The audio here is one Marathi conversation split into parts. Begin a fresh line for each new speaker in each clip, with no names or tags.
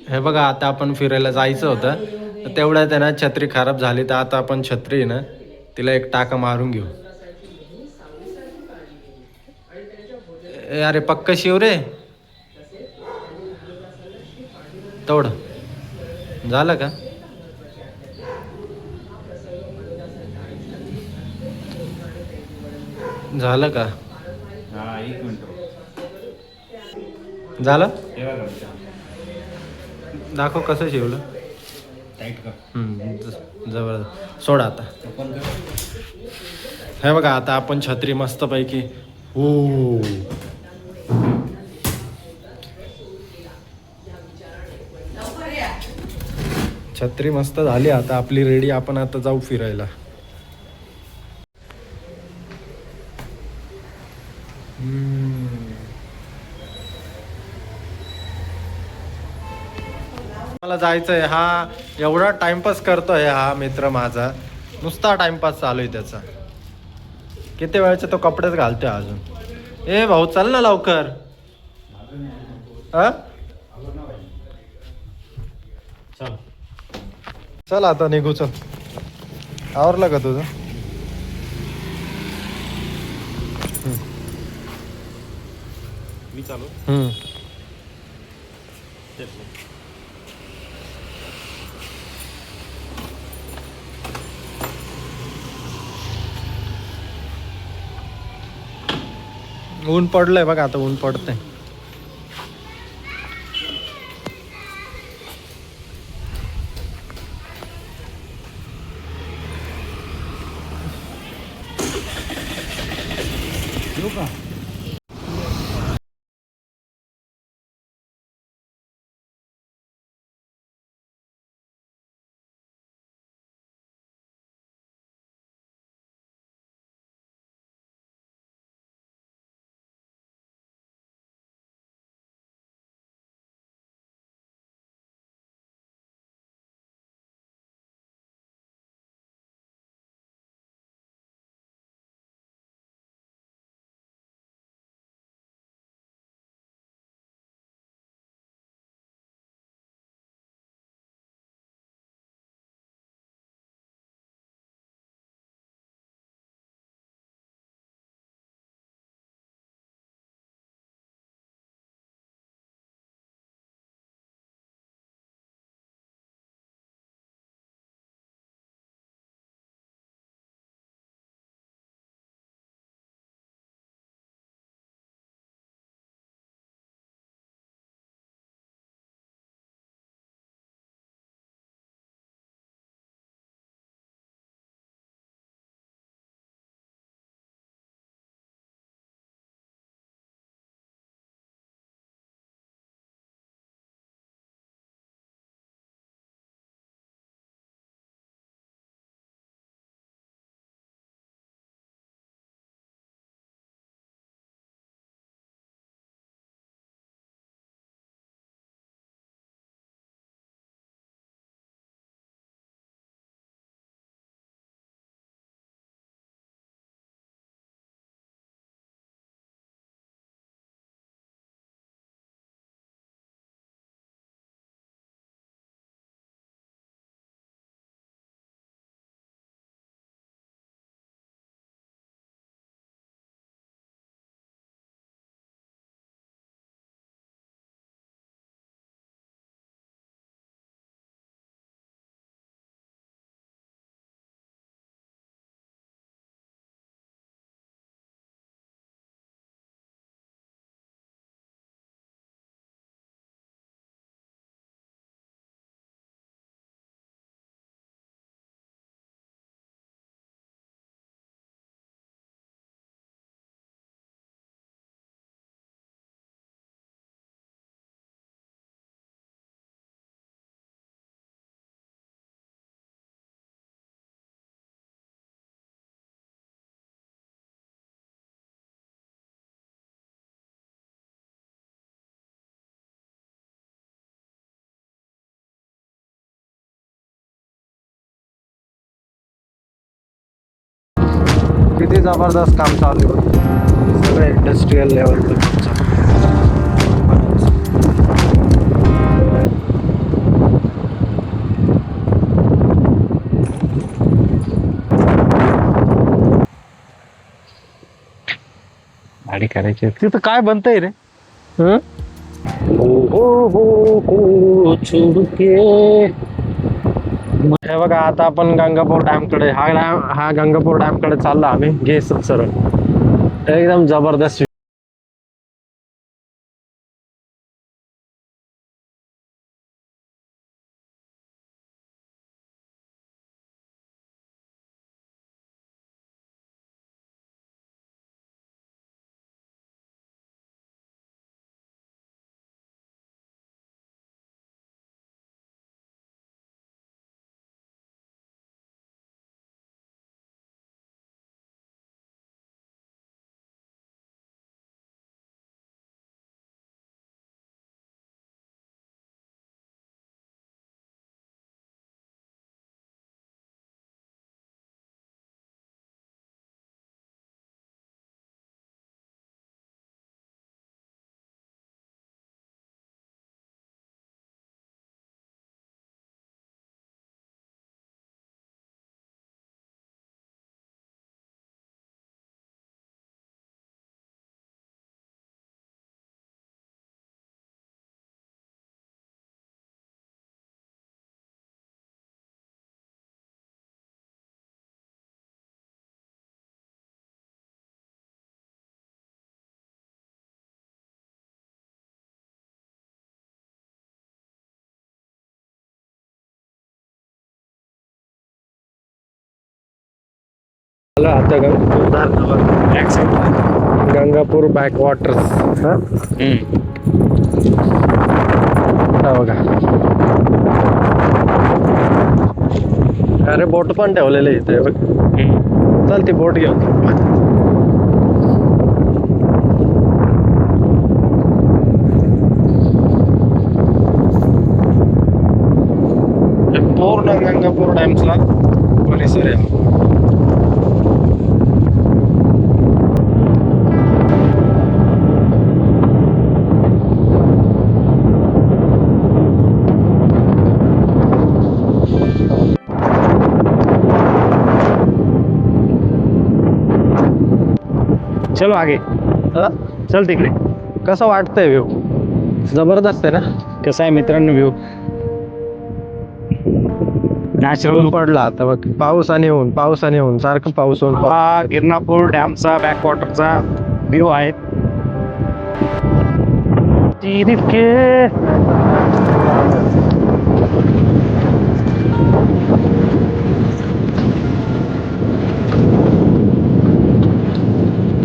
हे बघा आता आपण फिरायला जायचं होतं तर तेवढ्यात आहे ना छत्री खराब झाली तर आता आपण छत्री आहे ना तिला एक टाका मारून घेऊ. अरे पक्क शिव रे तोड झालं का? झालं का?
हा 1 मिनिट
झालं?
हे बघा
दाखव कसं शिवलं.
टाईट कर.
जवळ सोड आता. हे बघा आता आपण छत्री मस्तपैकी हो छत्री मस्त झाली आता आपली रेडी. आपण आता जाऊ फिरायला. मला जायचंय. हा एवढा टाइमपास करतोय हा मित्र माझा. नुसता टाइमपास चालू आहे त्याचा. किती वेळचे तो कपडेच घालतोय अजून. ए भाऊ चल ना लवकर. चल चल आता निघू. चल आवरलं का तुझं?
मी चालू.
ऊन पडलंय बघा आता. ऊन पडतंय.
येऊ का?
किती जबरदस्त काम चालू आहे. सगळं इंडस्ट्रीयल लेवलचं काम चालू आहे. गाडी करायची तिथं काय बनतंय रे? हं? हे बघा आता आपण गंगापूर डॅम कडे हा गंगापूर डॅम कडे चाललो आम्ही. घे सरळ एकदम जबरदस्त. आता गंगापूर बॅकवॉटर्स बघा. अरे बोट पण ठेवलेले इथे बघ. चल ती बोट घेऊन पूर्ण गंगापूर डॅमचा परिसर आहे.
चलो आगे. चल तिकडे.
कसं वाटतंय व्ह्यू? जबरदस्त आहे ना?
कसा आहे मित्रांनो व्ह्यू? नॅचरल
पडला आता बघ. पाऊस आणि ऊन सारखं पाऊस होऊन.
हा गिरणापूर डॅमचा बॅकवॉटरचा व्ह्यू आहे.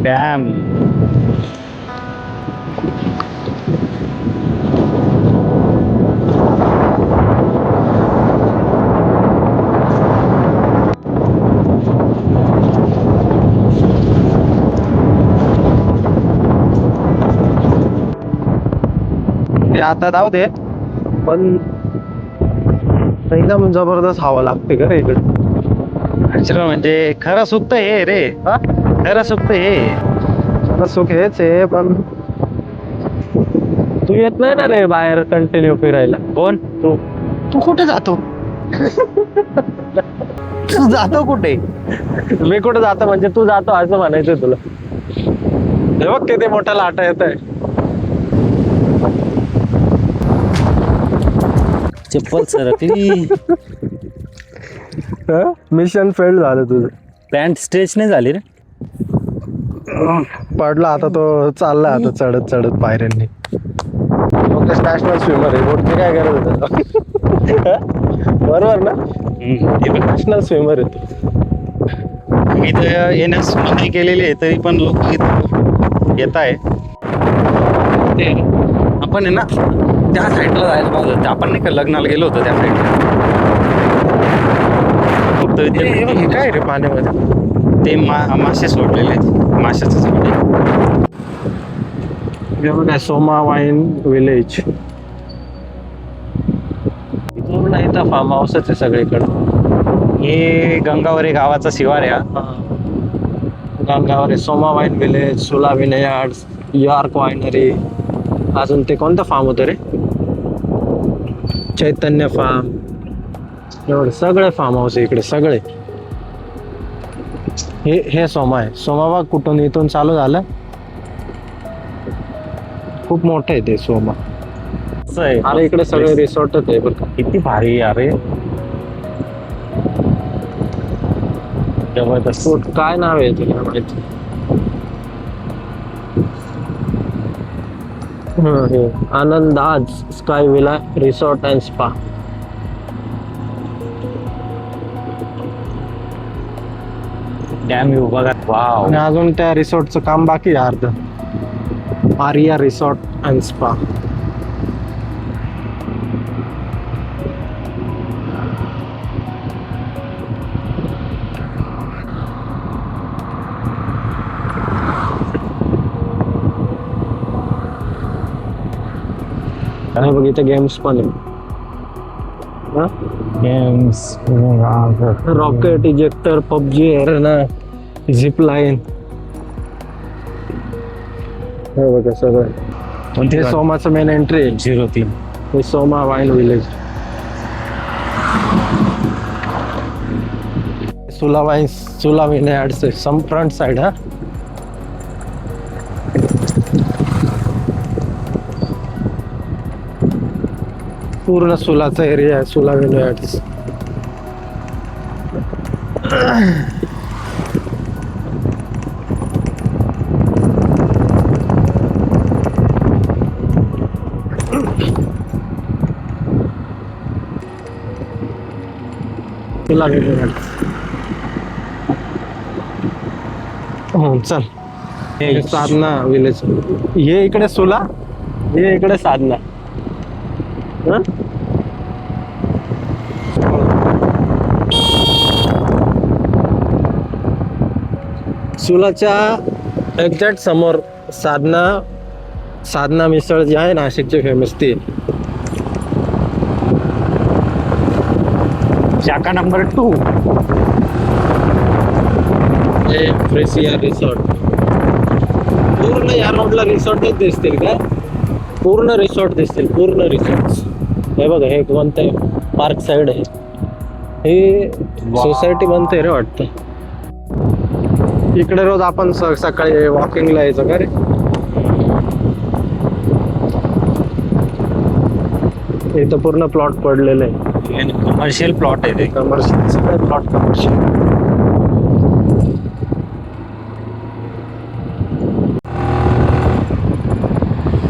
डॅम
आता जाऊ दे पण एकदम जबरदस्त हवा लागते का रे इकडे.
नॅचरल म्हणजे खरं सुख हे रे. खरं सुख हे.
खरं सुख हेच आहे पण तू येत नाही ना रे बाहेर कंटिन्यू फिरायला.
कोण?
तू कुठे जातो? तू जातो कुठे? मी कुठे जातो म्हणजे तू जातो असं म्हणायचंय तुला. हे बघ किती मोठा लाटा येत आहे.
चप्पल सरकली.
मिशन फेल झालं तुझं.
पॅन्ट स्ट्रेच नाही झाली रे.
पडला आता तो चालला आता चढत चढत पायऱ्यांनी. नॅशनल स्विमर आहे. बोटची काय गरज आहे? बरोबर ना? नॅशनल स्विमर आहे तू.
मी तर येण्यास नोंदणी केलेली आहे तरी पण लोक येत आहे. आपण आहे ना त्या साईडला जायला पाहिजे. आपण नाही का लग्नाला गेलो होतो त्या साईडला.
हे काय रे पाण्यामध्ये?
ते मासे सोडलेले आहेत. माशाचं झाड आहे.
Soma wine village. पूर्ण इथं फार्म हाऊसच आहे सगळीकडं.
हे गंगावरी गावाचा शिवार आहे.
गंगावरी, सोमा वाईन विलेज, सुला विनेयार्ड्स, यॉर्क वायनरी. अजून ते कोणतं फार्म होतं रे? चैतन्य फार्म. एवढे सगळे फार्म हाऊस आहे इकडे सगळे. हे सोमा आहे. सोमा बघ कुठून इथून चालू झालं खूप मोठं आहे ते सोमा.
असं आहे.
अरे इकडे सगळे रिसॉर्टच आहे बरं का.
किती भारी आहे अरे. जबरदस्त.
काय नाव आहे तुला माहिती? हे आनंदाज sky villa resort and spa.
Dam view बघा. वाव.
आणि अजून त्या रिसॉर्टचं काम बाकी आहे अर्ध. आरिया रिसॉर्ट अँड स्पा. आणि बघ इथे गेम्स पण आहे.
गेम्स.
रॉकेट इजेक्टर, पबजी आहे ना, झिप लाईन. हे बघा सगळं.
कोणती
हे सोमाचं मेन एंट्री आहे.
03.
हे सोमा वाईन विलेज. सुला वाईन्स, सुला विनेयार्ड्स सम फ्रंट साइड. हा पूर्ण सुलाचा एरिया आहे. सुला विनेयार्ड्स. सुला विनेयार्ड्स. हो चल. हे साधना विलेज. हे इकडे सुला, हे इकडे साधना. हं? सुलाच्या एक्झॅक्ट समोर साधना मिसळ जी आहे नाशिकची फेमस ती.
शाखा नंबर 2.
हे फ्रेसिया रिसॉर्ट. पूर्ण या रोडला रिसॉर्टच दिसतील काय? पूर्ण रिसॉर्ट दिसतील. पूर्ण रिसॉर्ट. हे बघा हे कोणतं पार्क साइड आहे. हे सोसायटी बनते रे वाटतं. इकडे रोज आपण सकाळी वॉकिंगला यायचं का रे. इथं पूर्ण प्लॉट पडलेले आहे.
कमर्शियल प्लॉट आहे ते.
कमर्शियल सगळे प्लॉट कमर्शियल.